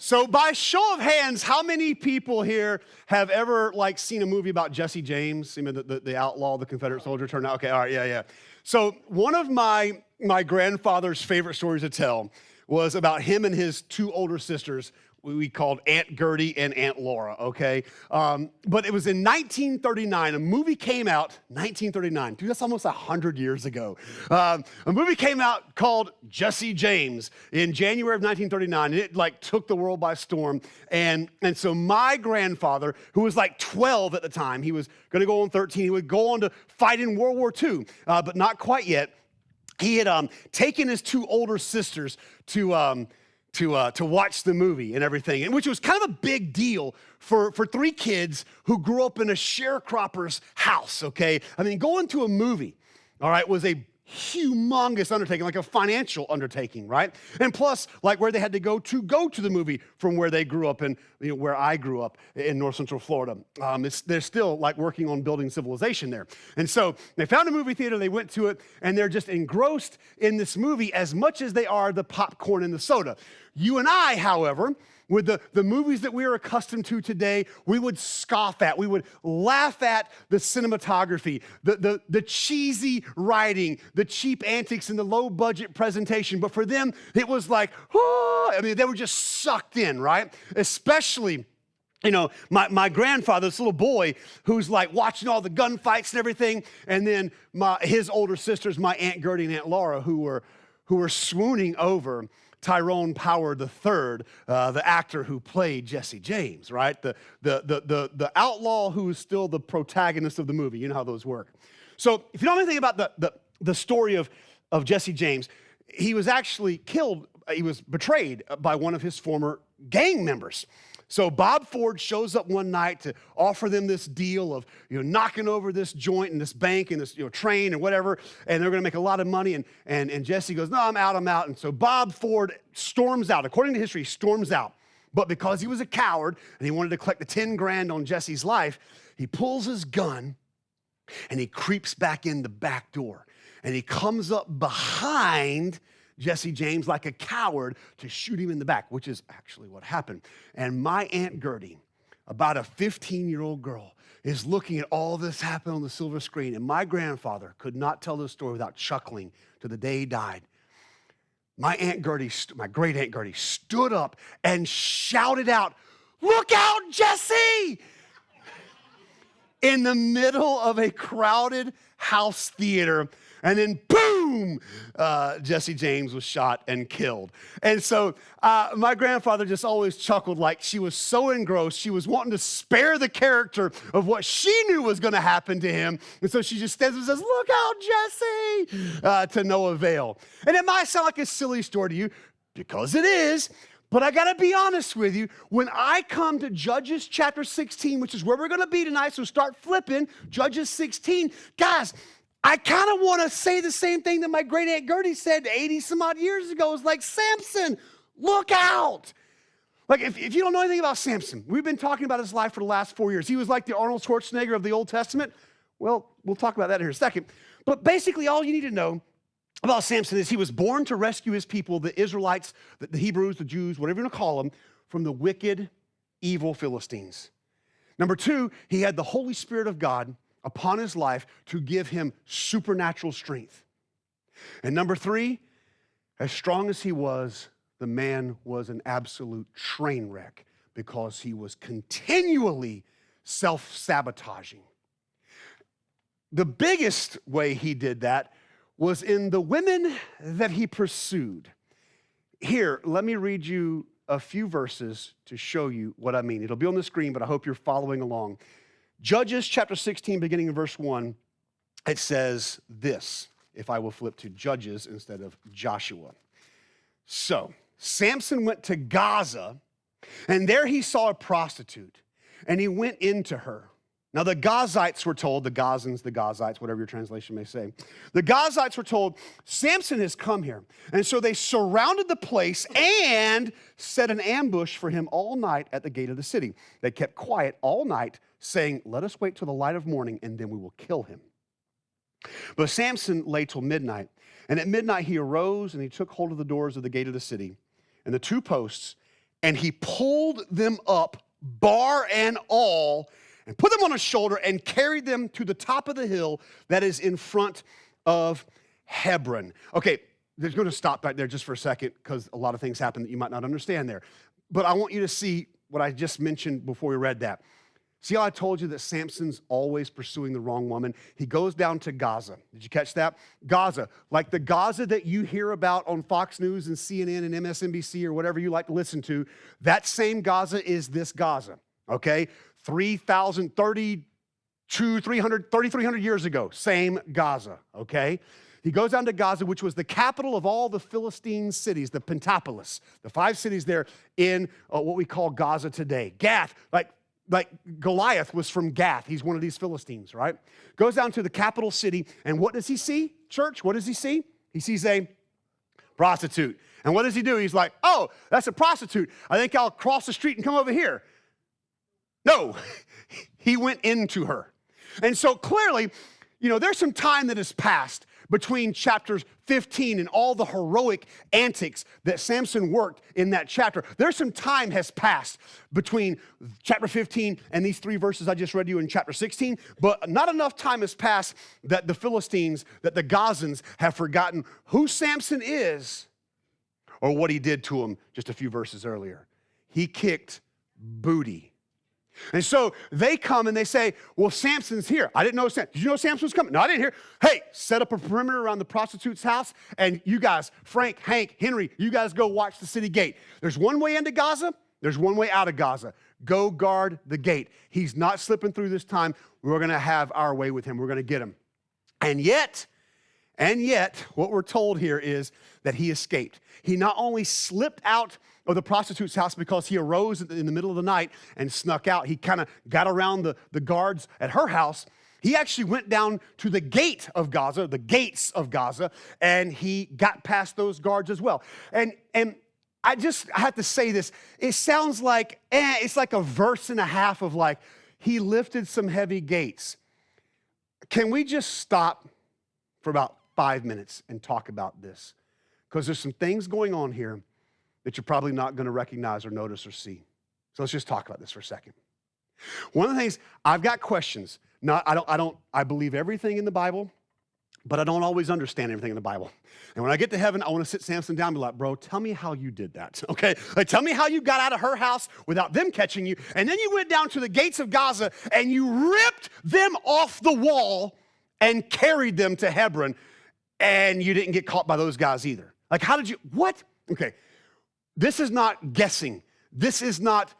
So by show of hands, how many people here have ever seen a movie about Jesse James, the outlaw, the Confederate soldier turned out? Okay, all right, yeah. So one of my grandfather's favorite stories to tell was about him and his two older sisters. We called Aunt Gertie and Aunt Laura, okay? But it was in 1939. A movie came out, 1939. Dude, that's almost 100 years ago. A movie came out called Jesse James in January of 1939. And it took the world by storm. And so my grandfather, who was 12 at the time, he was gonna go on 13. He would go on to fight in World War II, but not quite yet. He had taken his two older sisters to watch the movie and everything, and which was kind of a big deal for three kids who grew up in a sharecropper's house, okay? I mean, going to a movie, all right, was a humongous undertaking, like a financial undertaking, right? And plus, where they had to go to the movie from where they grew up in, where I grew up in North Central Florida. They're still working on building civilization there. And so they found a movie theater, they went to it, and they're just engrossed in this movie as much as they are the popcorn and the soda. You and I, however, with the movies that we are accustomed to today, we would scoff at, we would laugh at the cinematography, the cheesy writing, the cheap antics, and the low-budget presentation. But for them, it was they were just sucked in, right? Especially, my grandfather, this little boy who's watching all the gunfights and everything, and then his older sisters, my Aunt Gertie and Aunt Laura, who were swooning over Tyrone Power III, the actor who played Jesse James, right? The outlaw who is still the protagonist of the movie. You know how those work. So if you know anything about the story of Jesse James, he was actually killed. He was betrayed by one of his former gang members. So Bob Ford shows up one night to offer them this deal of knocking over this joint and this bank and this train and whatever, and they're going to make a lot of money. And Jesse goes, "No, I'm out." And so Bob Ford storms out. According to history, he storms out. But because he was a coward and he wanted to collect the 10 grand on Jesse's life, he pulls his gun and he creeps back in the back door. And he comes up behind Jesse James like a coward to shoot him in the back, which is actually what happened. And my Aunt Gertie, about a 15-year-old girl, is looking at all this happen on the silver screen. And my grandfather could not tell this story without chuckling to the day he died. My Aunt Gertie, my great Aunt Gertie, stood up and shouted out, "Look out, Jesse!" in the middle of a crowded house theater. And then boom, Jesse James was shot and killed. And so my grandfather just always chuckled she was so engrossed. She was wanting to spare the character of what she knew was going to happen to him. And so she just stands and says, "Look out, Jesse," to no avail. And it might sound like a silly story to you, because it is. But I got to be honest with you, when I come to Judges chapter 16, which is where we're going to be tonight, so start flipping, Judges 16, guys, I kind of want to say the same thing that my great Aunt Gertie said 80 some odd years ago. It's like, Samson, look out. If you don't know anything about Samson, we've been talking about his life for the last 4 years. He was like the Arnold Schwarzenegger of the Old Testament. Well, we'll talk about that in a second. But basically all you need to know about Samson is he was born to rescue his people, the Israelites, the Hebrews, the Jews, whatever you want to call them, from the wicked, evil Philistines. Number two, he had the Holy Spirit of God upon his life to give him supernatural strength. And number three, as strong as he was, the man was an absolute train wreck because he was continually self-sabotaging. The biggest way he did that was in the women that he pursued. Here, let me read you a few verses to show you what I mean. It'll be on the screen, but I hope you're following along. Judges chapter 16, beginning in verse 1, it says this, if I will flip to Judges instead of Joshua. So, Samson went to Gaza, and there he saw a prostitute, and he went into her. Now, the Gazites were told, the Gazans, the Gazites, whatever your translation may say, the Gazites were told, Samson has come here. And so they surrounded the place and set an ambush for him all night at the gate of the city. They kept quiet all night, saying, "Let us wait till the light of morning, and then we will kill him." But Samson lay till midnight. And at midnight he arose, and he took hold of the doors of the gate of the city and the two posts, and he pulled them up, bar and all, and put them on his shoulder and carried them to the top of the hill that is in front of Hebron. Okay, they're going to stop right there just for a second because a lot of things happen that you might not understand there. But I want you to see what I just mentioned before we read that. See how I told you that Samson's always pursuing the wrong woman? He goes down to Gaza. Did you catch that? Gaza, like the Gaza that you hear about on Fox News and CNN and MSNBC or whatever you like to listen to, that same Gaza is this Gaza, okay? 3,300 years ago, same Gaza, okay? He goes down to Gaza, which was the capital of all the Philistine cities, the Pentapolis, the 5 cities there in what we call Gaza today. Gath, like Goliath was from Gath. He's one of these Philistines, right? Goes down to the capital city, and what does he see, church? What does he see? He sees a prostitute. And what does he do? He's like, oh, that's a prostitute. I think I'll cross the street and come over here. No, he went into her. And so clearly, there's some time that has passed between chapters 15 and all the heroic antics that Samson worked in that chapter. There's some time has passed between chapter 15 and these 3 verses I just read to you in chapter 16, but not enough time has passed that the Philistines, that the Gazans have forgotten who Samson is or what he did to them just a few verses earlier. He kicked booty. And so they come and they say, well, Samson's here. I didn't know Samson. Did you know Samson was coming? No, I didn't hear. Hey, set up a perimeter around the prostitute's house, and you guys, Frank, Hank, Henry, you guys go watch the city gate. There's one way into Gaza. There's one way out of Gaza. Go guard the gate. He's not slipping through this time. We're going to have our way with him. We're going to get him. And yet, what we're told here is that he escaped. He not only slipped out of the prostitute's house because he arose in the middle of the night and snuck out. He kind of got around the guards at her house. He actually went down to the gate of Gaza, the gates of Gaza, and he got past those guards as well. And I have to say this. It sounds like, it's like a verse and a half of like, he lifted some heavy gates. Can we just stop for about 5 minutes and talk about this? Because there's some things going on here that you're probably not going to recognize or notice or see. So let's just talk about this for a second. One of the things, I've got questions. I believe everything in the Bible, but I don't always understand everything in the Bible. And when I get to heaven, I want to sit Samson down and be like, bro, tell me how you did that, okay? Like, tell me how you got out of her house without them catching you, and then you went down to the gates of Gaza and you ripped them off the wall and carried them to Hebron, and you didn't get caught by those guys either. Like, how did you, what? Okay. This is not guessing. This is not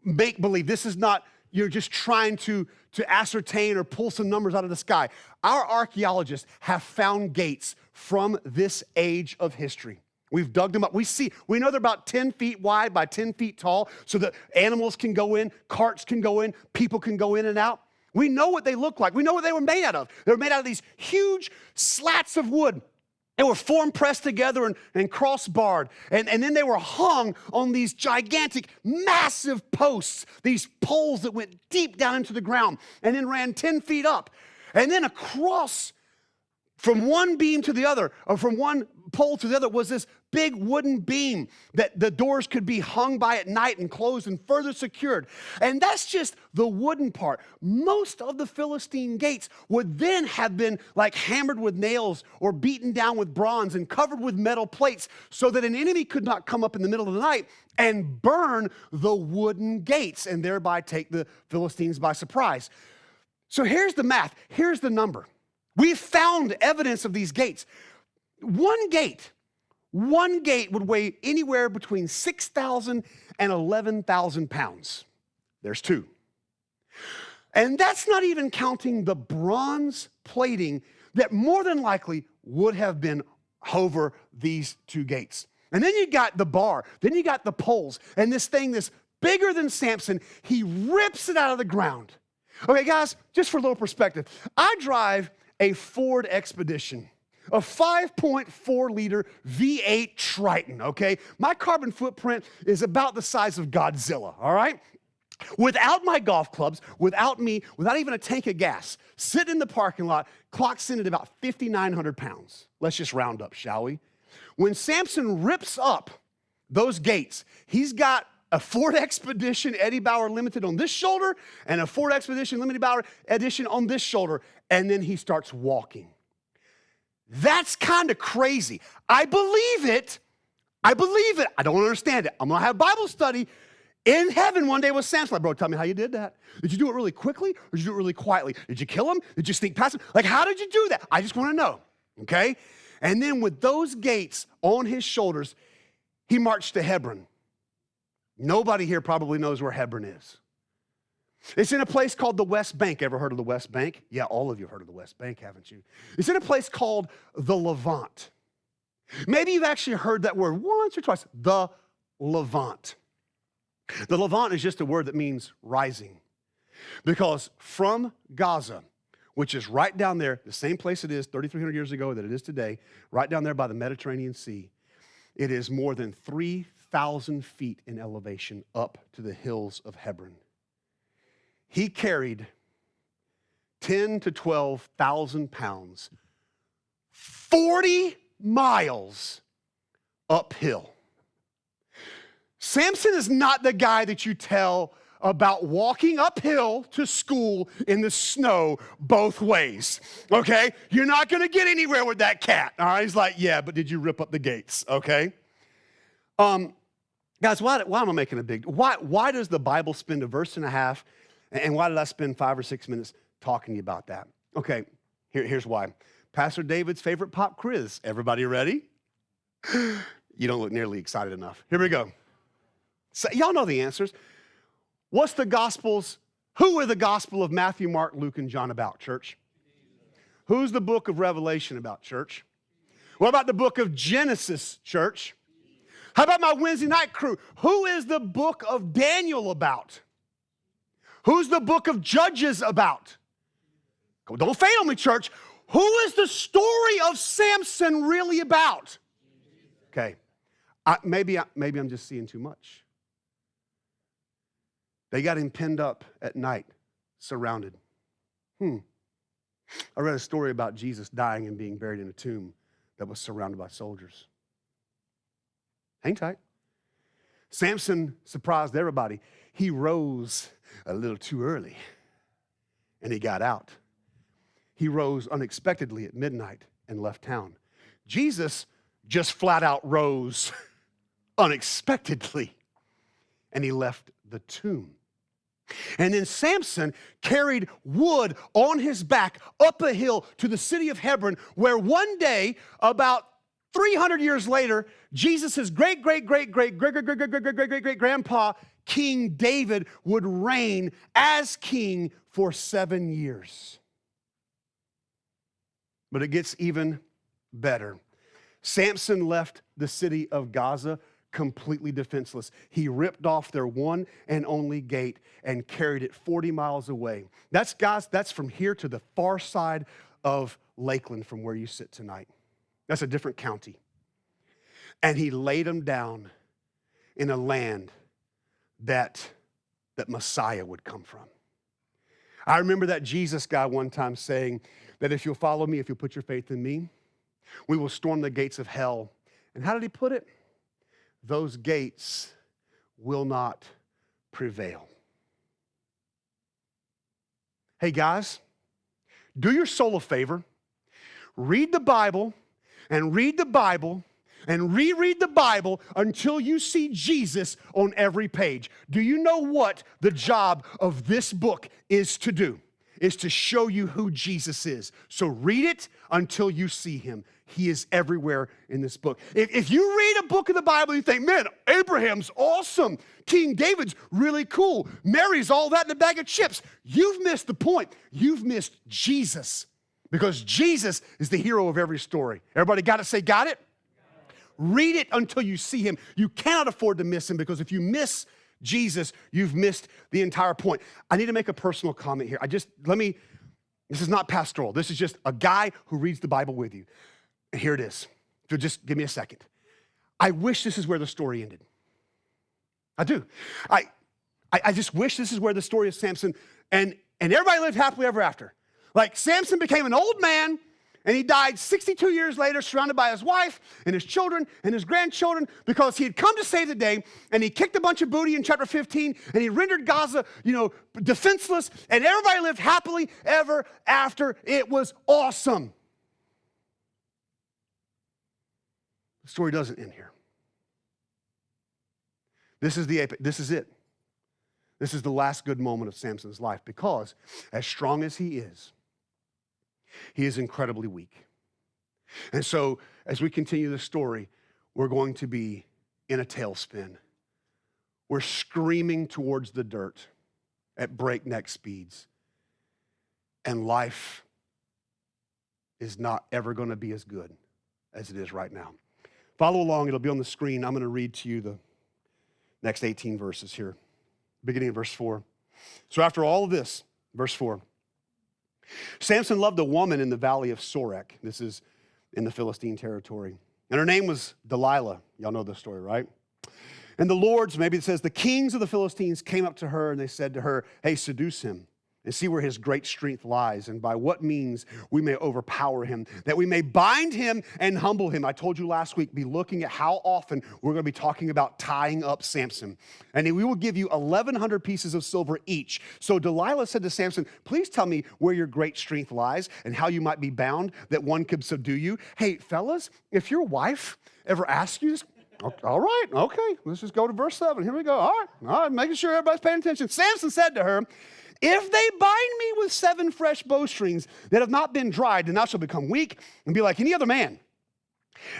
make-believe. This is not you're just trying to ascertain or pull some numbers out of the sky. Our archaeologists have found gates from this age of history. We've dug them up. We know they're about 10 feet wide by 10 feet tall so that animals can go in, carts can go in, people can go in and out. We know what they look like. We know what they were made out of. They were made out of these huge slats of wood. They were form pressed together and cross-barred. And then they were hung on these gigantic, massive posts, these poles that went deep down into the ground and then ran 10 feet up. And then across from one beam to the other, or from one pole to the other, was this big wooden beam that the doors could be hung by at night and closed and further secured. And that's just the wooden part. Most of the Philistine gates would then have been like hammered with nails or beaten down with bronze and covered with metal plates so that an enemy could not come up in the middle of the night and burn the wooden gates and thereby take the Philistines by surprise. So here's the math. Here's the number. We've found evidence of these gates. One gate would weigh anywhere between 6,000 and 11,000 pounds. There's 2. And that's not even counting the bronze plating that more than likely would have been over these 2 gates. And then you got the bar, then you got the poles, and this thing that's bigger than Samson, he rips it out of the ground. Okay, guys, just for a little perspective, I drive a Ford Expedition, a 5.4-liter V8 Triton, okay? My carbon footprint is about the size of Godzilla, all right? Without my golf clubs, without me, without even a tank of gas, sitting in the parking lot, clocks in at about 5,900 pounds. Let's just round up, shall we? When Samson rips up those gates, he's got a Ford Expedition Eddie Bauer Limited on this shoulder and a Ford Expedition Limited Bauer Edition on this shoulder. And then he starts walking. That's kind of crazy. I believe it. I don't understand it. I'm going to have Bible study in heaven one day with Samson. Like, bro, tell me how you did that. Did you do it really quickly or did you do it really quietly? Did you kill him? Did you sneak past him? Like, how did you do that? I just want to know, okay? And then with those gates on his shoulders, he marched to Hebron. Nobody here probably knows where Hebron is. It's in a place called the West Bank. Ever heard of the West Bank? Yeah, all of you have heard of the West Bank, haven't you? It's in a place called the Levant. Maybe you've actually heard that word once or twice, the Levant. The Levant is just a word that means rising. Because from Gaza, which is right down there, the same place it is 3,300 years ago that it is today, right down there by the Mediterranean Sea, it is more than 3,000 feet in elevation up to the hills of Hebron. He carried 10 to 12,000 pounds, 40 miles uphill. Samson is not the guy that you tell about walking uphill to school in the snow both ways, okay? You're not going to get anywhere with that cat, all right? He's like, yeah, but did you rip up the gates, okay? Guys, why am I making a big, why does the Bible spend a verse and a half, and why did I spend 5 or 6 minutes talking to you about that? Okay, here's why. Pastor David's favorite pop quiz. Everybody ready? You don't look nearly excited enough. Here we go. So, y'all know the answers. Who are the gospel of Matthew, Mark, Luke, and John about, church? Who's the book of Revelation about, church? What about the book of Genesis, church? How about my Wednesday night crew? Who is the book of Daniel about? Who's the book of Judges about? Don't fail me, church. Who is the story of Samson really about? Okay, maybe I'm just seeing too much. They got him pinned up at night, surrounded. I read a story about Jesus dying and being buried in a tomb that was surrounded by soldiers. Hang tight. Samson surprised everybody. He rose a little too early, and he got out. He rose unexpectedly at midnight and left town. Jesus just flat out rose unexpectedly, and he left the tomb. And then Samson carried wood on his back up a hill to the city of Hebron, where one day, about 300 years later, Jesus' great-great-great-great-great-great-great-great-great-great-grandpa, King David, would reign as king for 7 years. But it gets even better. Samson left the city of Gaza completely defenseless. He ripped off their one and only gate and carried it 40 miles away. That's from here to the far side of Lakeland from where you sit tonight. That's a different county. And he laid them down in a land that Messiah would come from. I remember that Jesus guy one time saying that if you'll follow me, if you'll put your faith in me, we will storm the gates of hell. And how did he put it? Those gates will not prevail. Hey guys, do your soul a favor. Read the Bible and read the Bible and reread the Bible until you see Jesus on every page. Do you know what the job of this book is to do? Is to show you who Jesus is. So read it until you see him. He is everywhere in this book. If you read a book of the Bible, you think, man, Abraham's awesome. King David's really cool. Mary's all that in a bag of chips. You've missed the point. You've missed Jesus, because Jesus is the hero of every story. Everybody got to say, got it? Read it until you see him. You cannot afford to miss him, because if you miss Jesus, you've missed the entire point. I need to make a personal comment here. This is not pastoral. This is just a guy who reads the Bible with you. And here it is. If you'll just give me a second. I wish this is where the story ended. I do. I just wish this is where the story of Samson and everybody lived happily ever after. Like Samson became an old man And he died 62 years later, surrounded by his wife and his children and his grandchildren, because he had come to save the day, and he kicked a bunch of booty in chapter 15, and he rendered Gaza, defenseless, and everybody lived happily ever after. It was awesome. The story doesn't end here. This is the apex. This is it. This is the last good moment of Samson's life, because as strong as he is incredibly weak. And so as we continue the story, we're going to be in a tailspin. We're screaming towards the dirt at breakneck speeds. And life is not ever going to be as good as it is right now. Follow along. It'll be on the screen. I'm going to read to you the next 18 verses here, beginning in verse 4. So after all of this, verse 4, Samson loved a woman in the valley of Sorek. This is in the Philistine territory. And her name was Delilah. Y'all know this story, right? And the lords, maybe it says, the kings of the Philistines came up to her and they said to her, hey, seduce him and see where his great strength lies, and by what means we may overpower him, that we may bind him and humble him. I told you last week, be looking at how often we're going to be talking about tying up Samson. And we will give you 1,100 pieces of silver each. So Delilah said to Samson, please tell me where your great strength lies and how you might be bound, that one could subdue you. Hey, fellas, if your wife ever asks you this, all right, okay, let's just go to verse 7. Here we go. All right, making sure everybody's paying attention. Samson said to her, if they bind me with 7 fresh bowstrings that have not been dried, then I shall become weak and be like any other man.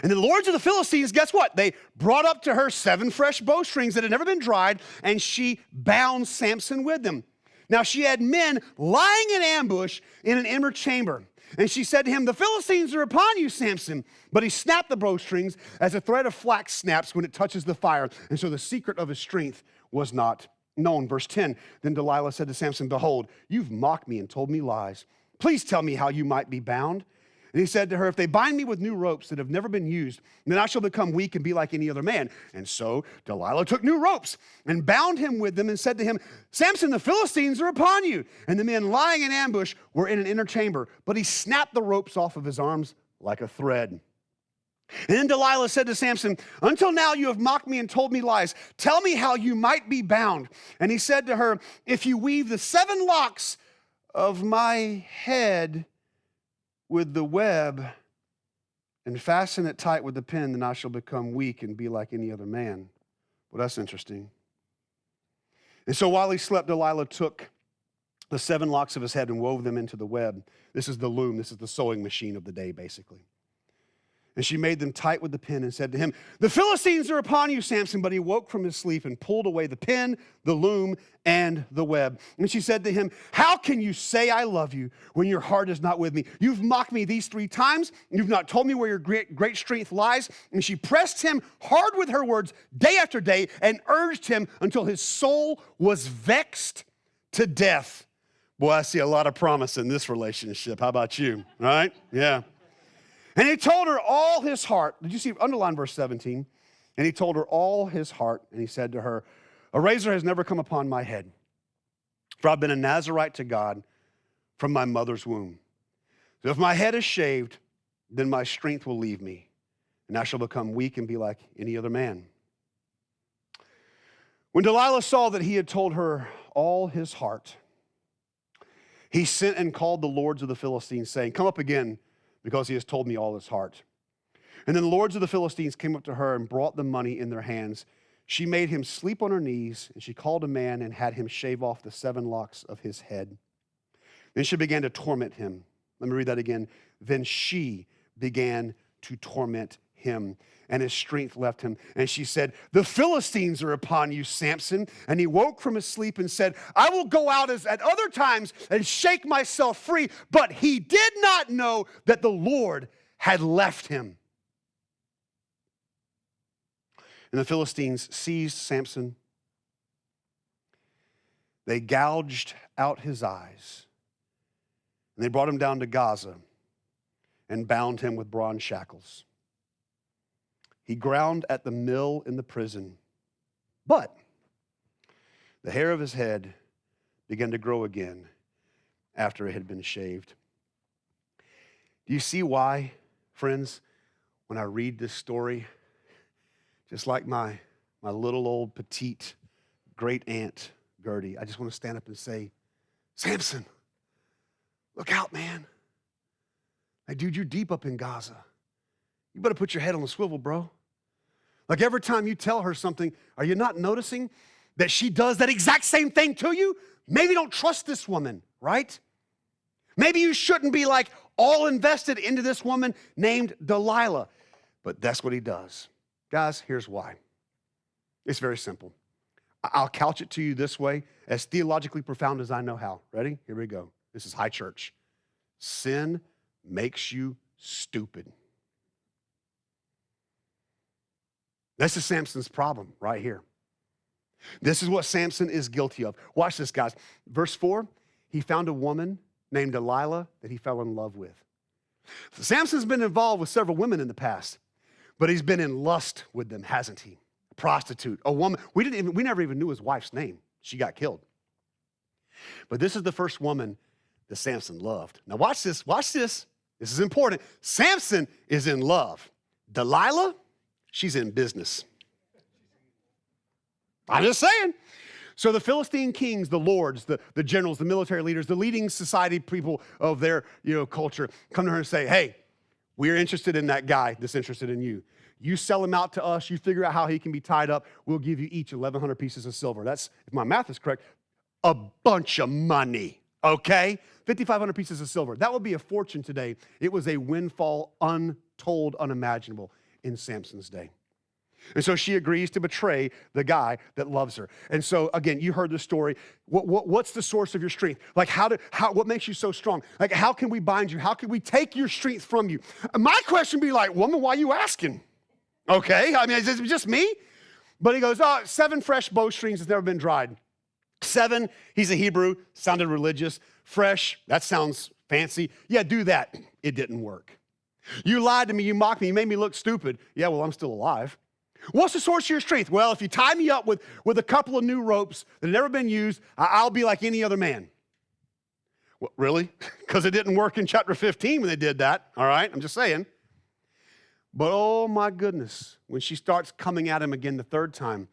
And the lords of the Philistines, guess what? They brought up to her 7 fresh bowstrings that had never been dried, and she bound Samson with them. Now she had men lying in ambush in an inner chamber. And she said to him, the Philistines are upon you, Samson. But he snapped the bowstrings as a thread of flax snaps when it touches the fire. And so the secret of his strength was not known. Verse 10, then Delilah said to Samson, behold, you've mocked me and told me lies. Please tell me how you might be bound. And he said to her, if they bind me with new ropes that have never been used, then I shall become weak and be like any other man. And so Delilah took new ropes and bound him with them and said to him, Samson, the Philistines are upon you. And the men lying in ambush were in an inner chamber, but he snapped the ropes off of his arms like a thread. And then Delilah said to Samson, until now you have mocked me and told me lies. Tell me how you might be bound. And he said to her, if you weave the 7 locks of my head with the web and fasten it tight with the pin, then I shall become weak and be like any other man. Well, that's interesting. And so while he slept, Delilah took the 7 locks of his head and wove them into the web. This is the loom. This is the sewing machine of the day, basically. And she made them tight with the pin and said to him, the Philistines are upon you, Samson. But he woke from his sleep and pulled away the pin, the loom, and the web. And she said to him, how can you say I love you when your heart is not with me? You've mocked me these 3 times. You've not told me where your great strength lies. And she pressed him hard with her words day after day and urged him until his soul was vexed to death. Boy, I see a lot of promise in this relationship. How about you? All right? Yeah. And he told her all his heart. Did you see, underline verse 17? And he told her all his heart, and he said to her, a razor has never come upon my head, for I've been a Nazirite to God from my mother's womb. So if my head is shaved, then my strength will leave me, and I shall become weak and be like any other man. When Delilah saw that he had told her all his heart, he sent and called the lords of the Philistines, saying, come up again, because he has told me all his heart. And then the lords of the Philistines came up to her and brought the money in their hands. She made him sleep on her knees, and she called a man and had him shave off the 7 locks of his head. Then she began to torment him. Let me read that again. Then she began to torment him, and his strength left him. And she said, the Philistines are upon you, Samson. And he woke from his sleep and said, I will go out as at other times and shake myself free. But he did not know that the Lord had left him. And the Philistines seized Samson. They gouged out his eyes. And they brought him down to Gaza and bound him with bronze shackles. He ground at the mill in the prison, but the hair of his head began to grow again after it had been shaved. Do you see why, friends, when I read this story, just like my little old petite great aunt Gertie, I just want to stand up and say, Samson, look out, man. Hey, dude, you're deep up in Gaza. You better put your head on the swivel, bro. Like every time you tell her something, are you not noticing that she does that exact same thing to you? Maybe don't trust this woman, right? Maybe you shouldn't be like all invested into this woman named Delilah. But that's what he does. Guys, here's why. It's very simple. I'll couch it to you this way, as theologically profound as I know how. Ready? Here we go. This is high church. Sin makes you stupid. This is Samson's problem right here. This is what Samson is guilty of. Watch this, guys. Verse 4, he found a woman named Delilah that he fell in love with. So Samson's been involved with several women in the past, but he's been in lust with them, hasn't he? A prostitute, a woman. We never even knew his wife's name. She got killed. But this is the first woman that Samson loved. Now watch this, watch this. This is important. Samson is in love. Delilah, she's in business. I'm just saying. So the Philistine kings, the lords, the generals, the military leaders, the leading society people of their culture come to her and say, hey, we're interested in that guy that's interested in you. You sell him out to us. You figure out how he can be tied up. We'll give you each 1,100 pieces of silver. That's, if my math is correct, a bunch of money, okay? 5,500 pieces of silver. That would be a fortune today. It was a windfall untold, unimaginable in Samson's day. And so she agrees to betray the guy that loves her. And so, again, you heard the story. What's the source of your strength? Like, what makes you so strong? Like, how can we bind you? How can we take your strength from you? My question would be like, woman, why are you asking? Okay, I mean, is it just me? But he goes, 7 fresh bowstrings has never been dried. 7, he's a Hebrew, sounded religious. Fresh, that sounds fancy. Yeah, do that. It didn't work. You lied to me, you mocked me, you made me look stupid. Yeah, well, I'm still alive. What's the source of your strength? Well, if you tie me up with a couple of new ropes that have never been used, I'll be like any other man. Well, really? Because it didn't work in chapter 15 when they did that, all right? I'm just saying. But oh my goodness, when she starts coming at him again the third time,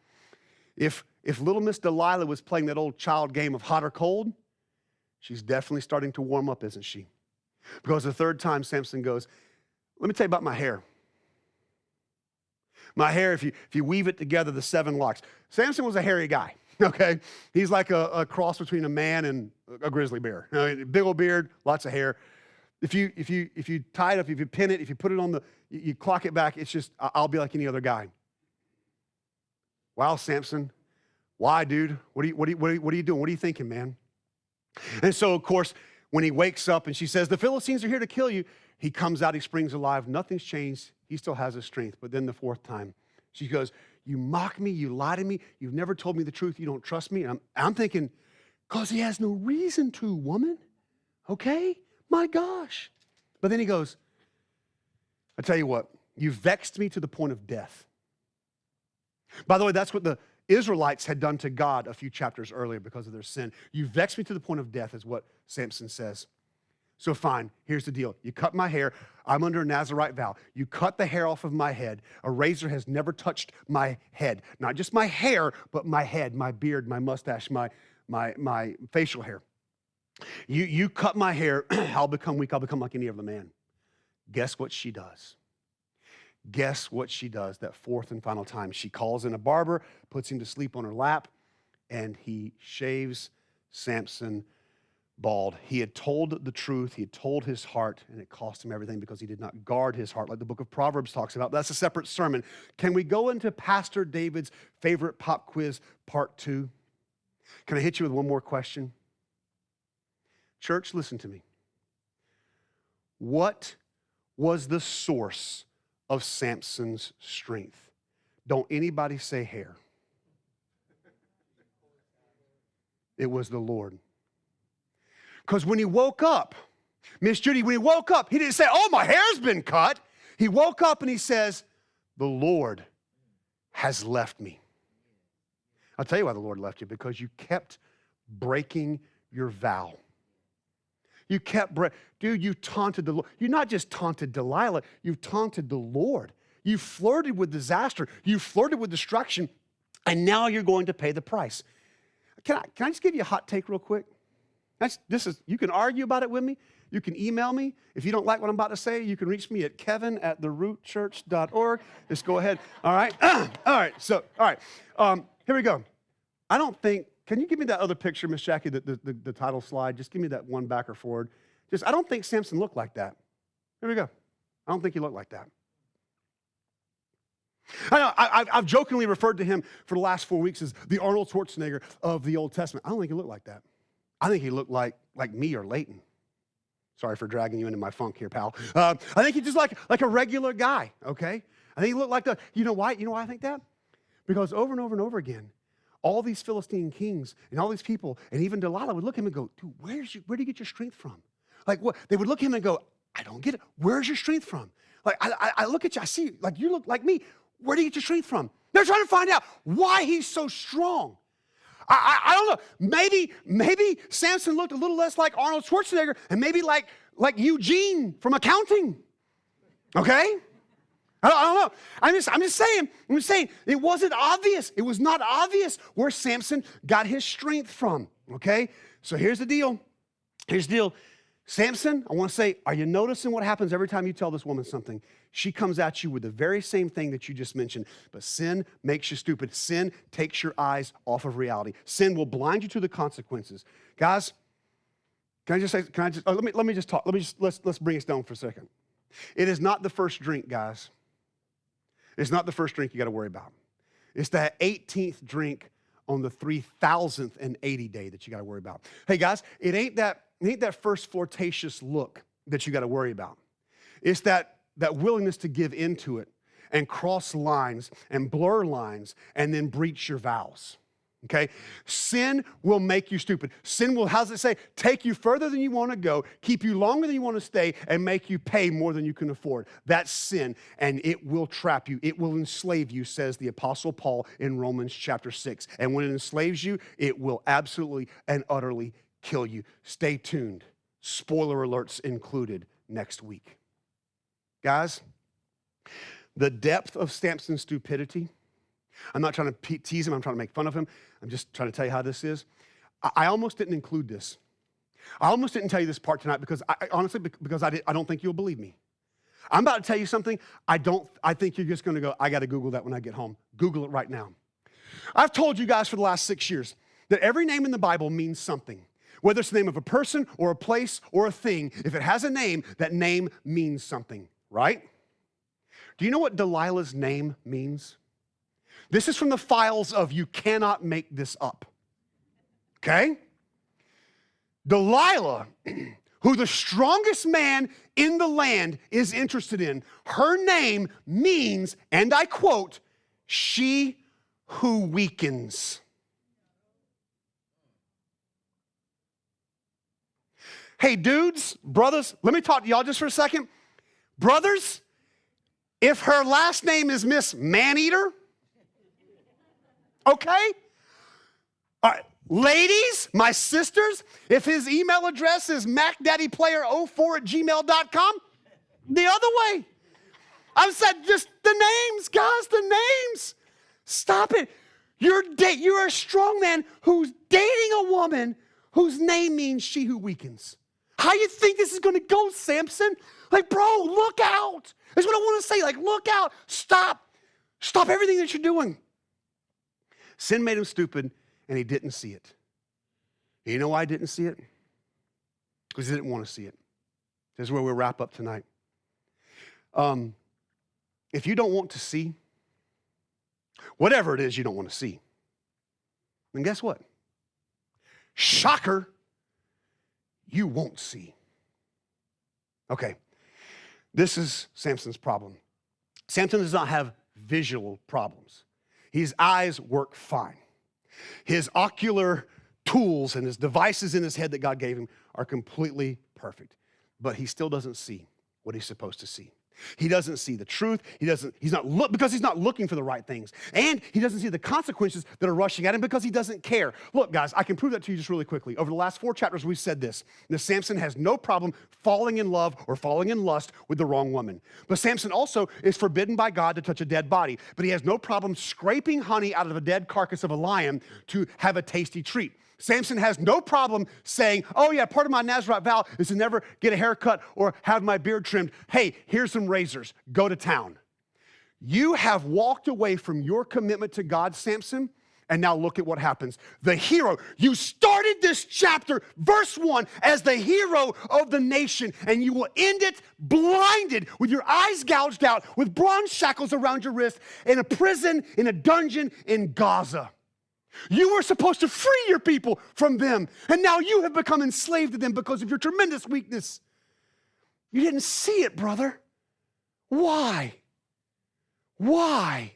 if little Miss Delilah was playing that old child game of hot or cold, she's definitely starting to warm up, isn't she? Because the third time Samson goes, let me tell you about my hair. My hair, if you weave it together, the 7 locks. Samson was a hairy guy, okay? He's like a cross between a man and a grizzly bear. Big old beard, lots of hair. If you tie it up, if you pin it, if you put it on you clock it back, it's just, I'll be like any other guy. Wow, Samson. Why, dude? What are you doing? What are you thinking, man? And so, of course, when he wakes up and she says, the Philistines are here to kill you, he comes out, he springs alive. Nothing's changed. He still has his strength. But then the 4th time, she goes, you mock me, you lie to me, you've never told me the truth, you don't trust me. And I'm thinking, because he has no reason to, woman. Okay? My gosh. But then he goes, I tell you what, you vexed me to the point of death. By the way, that's what the Israelites had done to God a few chapters earlier because of their sin. You vexed me to the point of death is what Samson says. So fine, here's the deal. You cut my hair. I'm under a Nazirite vow. You cut the hair off of my head. A razor has never touched my head. Not just my hair, but my head, my beard, my mustache, my facial hair. You cut my hair, I'll become weak. I'll become like any other man. Guess what she does? Guess what she does that 4th and final time? She calls in a barber, puts him to sleep on her lap, and he shaves Samson bald. He had told the truth. He had told his heart, and it cost him everything because he did not guard his heart, like the book of Proverbs talks about. That's a separate sermon. Can we go into Pastor David's favorite pop quiz, part 2? Can I hit you with one more question? Church, listen to me. What was the source of Samson's strength? Don't anybody say hair. It was the Lord. Because when he woke up, Miss Judy, when he woke up, he didn't say, oh, my hair's been cut. He woke up and he says, the Lord has left me. I'll tell you why the Lord left you, because you kept breaking your vow. You kept Dude, you taunted the Lord. You not just taunted Delilah, you taunted the Lord. You flirted with disaster. You flirted with destruction, and now you're going to pay the price. Can I just give you a hot take real quick? You can argue about it with me. You can email me. If you don't like what I'm about to say, you can reach me at kevin@therootchurch.org. Just go ahead. All right. All right. Here we go. I don't think, can you give me that other picture, Miss Jackie, the title slide? Just give me that one back or forward. I don't think Samson looked like that. Here we go. I don't think he looked like that. I know, I've jokingly referred to him for the last 4 weeks as the Arnold Schwarzenegger of the Old Testament. I don't think he looked like that. I think he looked like me or Leighton. Sorry for dragging you into my funk here, pal. I think he's just like a regular guy, okay? I think he looked like you know why? You know why I think that? Because over and over and over again, all these Philistine kings and all these people, and even Delilah would look at him and go, dude, where do you get your strength from? Like what? They would look at him and go, I don't get it. Where's your strength from? Like I look at you, I see like you look like me. Where do you get your strength from? They're trying to find out why he's so strong. I don't know. Maybe Samson looked a little less like Arnold Schwarzenegger and maybe like Eugene from accounting. Okay? I don't know. I'm just saying it wasn't obvious. It was not obvious where Samson got his strength from. Okay? So here's the deal. Samson, I want to say, are you noticing what happens every time you tell this woman something? She comes at you with the very same thing that you just mentioned. But sin makes you stupid. Sin takes your eyes off of reality. Sin will blind you to the consequences. Guys, let's bring us down for a second. It is not the first drink, guys. It's not the first drink you got to worry about. It's that 18th drink on the 3,080 day that you got to worry about. Hey, guys, it ain't that first flirtatious look that you got to worry about. It's that willingness to give into it and cross lines and blur lines and then breach your vows. Okay? Sin will make you stupid. Sin will, how's it say, take you further than you want to go, keep you longer than you want to stay, and make you pay more than you can afford. That's sin, and it will trap you. It will enslave you, says the Apostle Paul in Romans chapter 6. And when it enslaves you, it will absolutely and utterly kill you. Stay tuned. Spoiler alerts included next week. Guys, the depth of Samson's stupidity, I'm not trying to tease him, I'm trying to make fun of him. I'm just trying to tell you how this is. I almost didn't include this. I almost didn't tell you this part tonight because honestly, I don't think you'll believe me. I'm about to tell you something. I think you're just going to go, I got to Google that when I get home. Google it right now. I've told you guys for the last 6 years that every name in the Bible means something. Whether it's the name of a person or a place or a thing, if it has a name, that name means something, right? Do you know what Delilah's name means? This is from the files of You Cannot Make This Up. Okay? Delilah, who the strongest man in the land is interested in, her name means, and I quote, she who weakens. Hey, dudes, brothers, let me talk to y'all just for a second. Brothers, if her last name is Miss Maneater, okay? All right. Ladies, my sisters, if his email address is macdaddyplayer04@gmail.com, the other way. I'm saying just the names, guys, the names. Stop it. You're a strong man who's dating a woman whose name means she who weakens. How you think this is going to go, Samson? Like, bro, look out. That's what I want to say. Like, look out. Stop. Stop everything that you're doing. Sin made him stupid, and he didn't see it. And you know why he didn't see it? Because he didn't want to see it. This is where we'll wrap up tonight. If you don't want to see, whatever it is you don't want to see, then guess what? Shocker, you won't see. Okay, this is Samson's problem. Samson does not have visual problems. His eyes work fine. His ocular tools and his devices in his head that God gave him are completely perfect. But he still doesn't see what he's supposed to see. He doesn't see the truth. Because he's not looking for the right things. And he doesn't see the consequences that are rushing at him because he doesn't care. Look, guys, I can prove that to you just really quickly. Over the last 4 chapters, we've said this. That Samson has no problem falling in love or falling in lust with the wrong woman. But Samson also is forbidden by God to touch a dead body. But he has no problem scraping honey out of a dead carcass of a lion to have a tasty treat. Samson has no problem saying, oh yeah, part of my Nazirite vow is to never get a haircut or have my beard trimmed. Hey, here's some razors, go to town. You have walked away from your commitment to God, Samson, and now look at what happens. The hero, you started this chapter, verse 1, as the hero of the nation, and you will end it blinded with your eyes gouged out, with bronze shackles around your wrist, in a prison, in a dungeon in Gaza. You were supposed to free your people from them, and now you have become enslaved to them because of your tremendous weakness. You didn't see it, brother. Why? Why?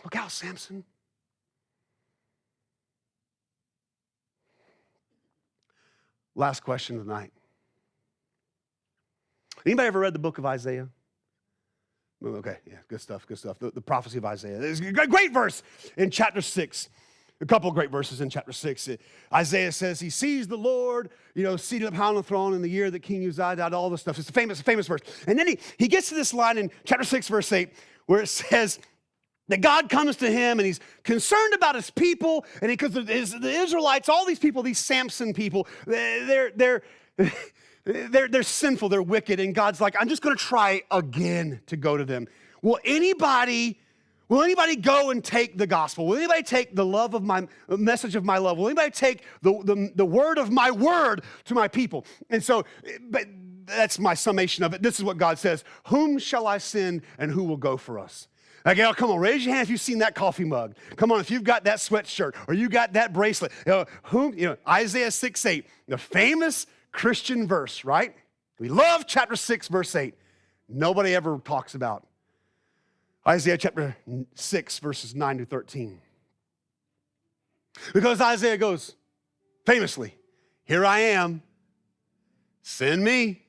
Look out, Samson. Last question of the night. Anybody ever read the book of Isaiah? Okay, yeah, good stuff, good stuff. The prophecy of Isaiah. There's a great verse in chapter 6. A couple of great verses in chapter 6. Isaiah says he sees the Lord, seated up high on the throne in the year that King Uzziah died, all this stuff. It's a famous verse. And then he gets to this line in chapter 6, verse 8, where it says that God comes to him and he's concerned about his people, and because the Israelites, all these people, these Samson people, they're sinful, they're wicked, and God's like, I'm just going to try again to go to them. Will anybody go and take the gospel? Will anybody take the love of my message of my love? Will anybody take the word of my word to my people? And so, but that's my summation of it. This is what God says. Whom shall I send and who will go for us? Like, come on, raise your hand if you've seen that coffee mug. Come on, if you've got that sweatshirt or you got that bracelet. Isaiah 6:8, the famous Christian verse, right? We love chapter 6, verse 8. Nobody ever talks about Isaiah chapter 6, verses 9 to 13. Because Isaiah goes, famously, here I am, send me.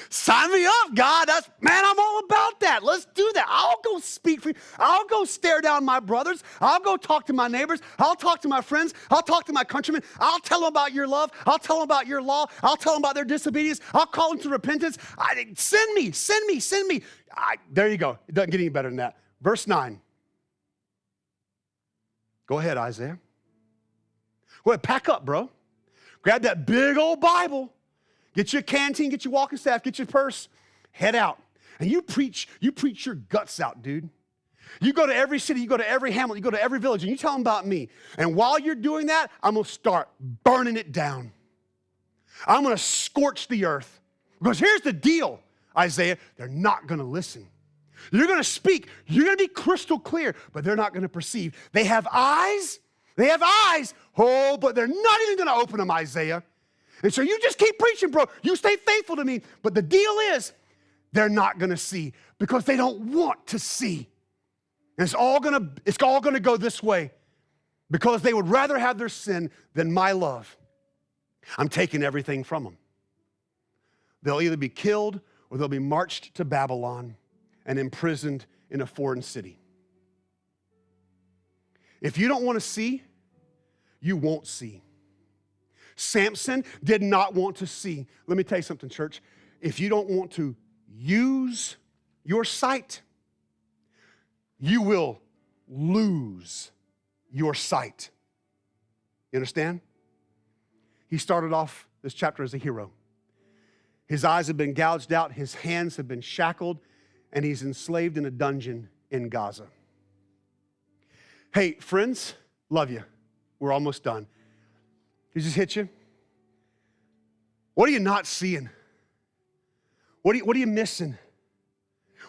Sign me up, God. I'm all about that. Let's do that. I'll go speak for you. I'll go stare down my brothers. I'll go talk to my neighbors. I'll talk to my friends. I'll talk to my countrymen. I'll tell them about your love. I'll tell them about your law. I'll tell them about their disobedience. I'll call them to repentance. Send me. There you go. It doesn't get any better than that. Verse 9. Go ahead, Isaiah. Go ahead, pack up, bro. Grab that big old Bible. Get your canteen, get your walking staff, get your purse, head out. And you preach your guts out, dude. You go to every city, you go to every hamlet, you go to every village, and you tell them about me. And while you're doing that, I'm going to start burning it down. I'm going to scorch the earth. Because here's the deal, Isaiah, they're not going to listen. You're going to speak. You're going to be crystal clear, but they're not going to perceive. They have eyes, but they're not even going to open them, Isaiah. And so you just keep preaching, bro. You stay faithful to me. But the deal is, they're not going to see because they don't want to see. And it's all going to go this way because they would rather have their sin than my love. I'm taking everything from them. They'll either be killed or they'll be marched to Babylon and imprisoned in a foreign city. If you don't want to see, you won't see. Samson did not want to see. Let me tell you something, church. If you don't want to use your sight, you will lose your sight. You understand? He started off this chapter as a hero. His eyes have been gouged out, his hands have been shackled, and he's enslaved in a dungeon in Gaza. Hey, friends, love you. We're almost done. Did it just hit you? What are you not seeing? What are you missing?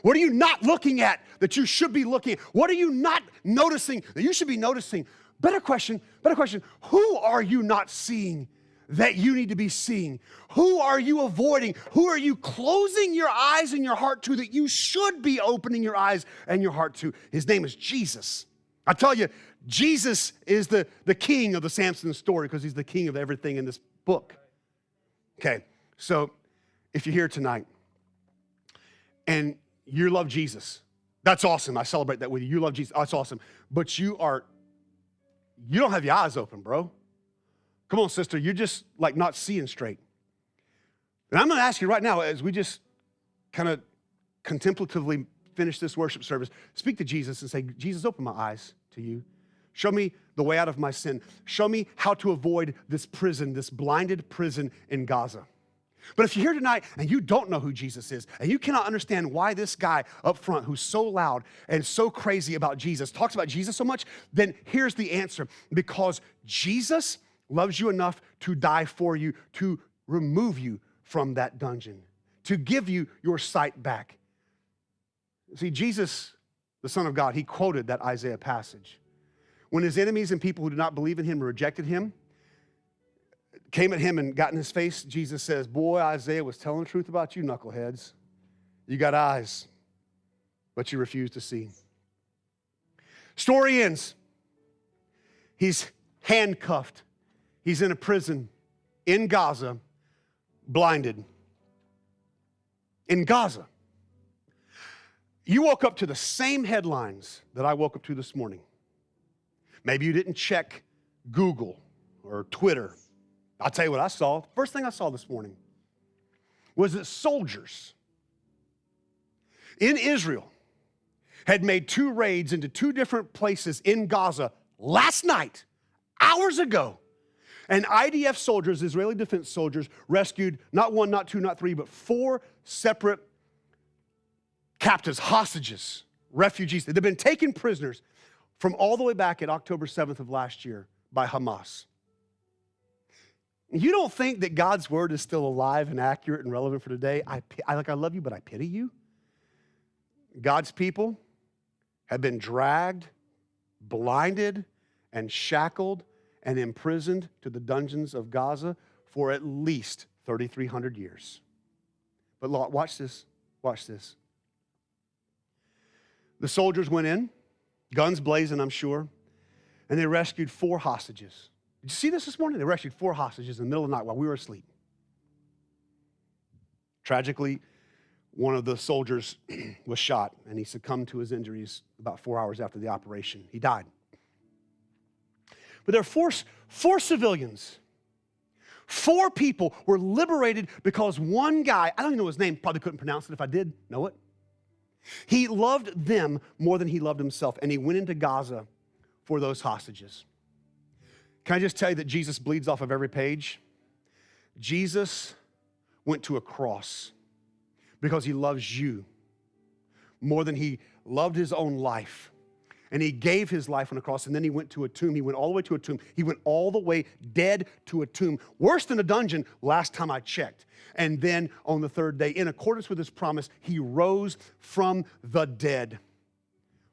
What are you not looking at that you should be looking at? What are you not noticing that you should be noticing? Better question. Who are you not seeing that you need to be seeing? Who are you avoiding? Who are you closing your eyes and your heart to that you should be opening your eyes and your heart to? His name is Jesus. I tell you, Jesus is the king of the Samson story because he's the king of everything in this book. Okay, so if you're here tonight and you love Jesus. That's awesome. I celebrate that with you. You love Jesus. That's awesome. But you don't have your eyes open, bro. Come on, sister. You're just like not seeing straight. And I'm going to ask you right now, as we just kind of contemplatively finish this worship service, speak to Jesus and say, Jesus, open my eyes to you. Show me the way out of my sin. Show me how to avoid this prison, this blinded prison in Gaza. But if you're here tonight and you don't know who Jesus is, and you cannot understand why this guy up front who's so loud and so crazy about Jesus talks about Jesus so much, then here's the answer. Because Jesus loves you enough to die for you, to remove you from that dungeon, to give you your sight back. See, Jesus, the Son of God, he quoted that Isaiah passage. When his enemies and people who did not believe in him rejected him, came at him and got in his face, Jesus says, boy, Isaiah was telling the truth about you, knuckleheads. You got eyes, but you refuse to see. Story ends. He's handcuffed. He's in a prison in Gaza, blinded. In Gaza. You woke up to the same headlines that I woke up to this morning. Maybe you didn't check Google or Twitter. I'll tell you what I saw. First thing I saw this morning was that soldiers in Israel had made 2 raids into 2 different places in Gaza last night, hours ago. And IDF soldiers, Israeli defense soldiers, rescued not 1, not 2, not 3, but 4 separate captives, hostages, refugees. They've been taken prisoners from all the way back at October 7th of last year by Hamas. You don't think that God's word is still alive and accurate and relevant for today? I love you, but I pity you. God's people have been dragged, blinded, and shackled and imprisoned to the dungeons of Gaza for at least 3,300 years. But watch this. Watch this. The soldiers went in, guns blazing, I'm sure, and they rescued 4 hostages. Did you see this morning? They rescued 4 hostages in the middle of the night while we were asleep. Tragically, one of the soldiers was shot, and he succumbed to his injuries about 4 hours after the operation. He died. But there are four civilians. 4 people were liberated because one guy, I don't even know his name, probably couldn't pronounce it if I did know it. He loved them more than he loved himself, and he went into Gaza for those hostages. Can I just tell you that Jesus bleeds off of every page? Jesus went to a cross because he loves you more than he loved his own life. And he gave his life on a cross, and then he went to a tomb. He went all the way to a tomb. He went all the way dead to a tomb. Worse than a dungeon last time I checked. And then on the 3rd day, in accordance with his promise, he rose from the dead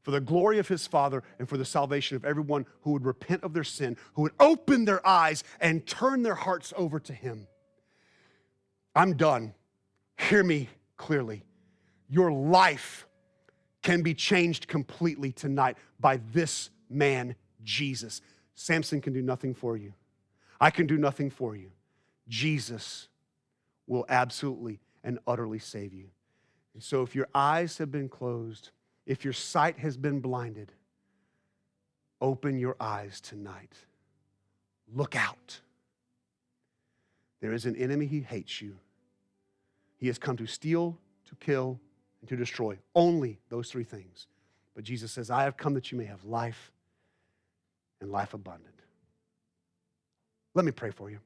for the glory of his Father and for the salvation of everyone who would repent of their sin, who would open their eyes and turn their hearts over to him. I'm done. Hear me clearly. Your life can be changed completely tonight by this man, Jesus. Samson can do nothing for you. I can do nothing for you. Jesus will absolutely and utterly save you. And so if your eyes have been closed, if your sight has been blinded, open your eyes tonight. Look out. There is an enemy, he hates you. He has come to steal, to kill, and to destroy. Only those 3 things. But Jesus says, I have come that you may have life and life abundant. Let me pray for you.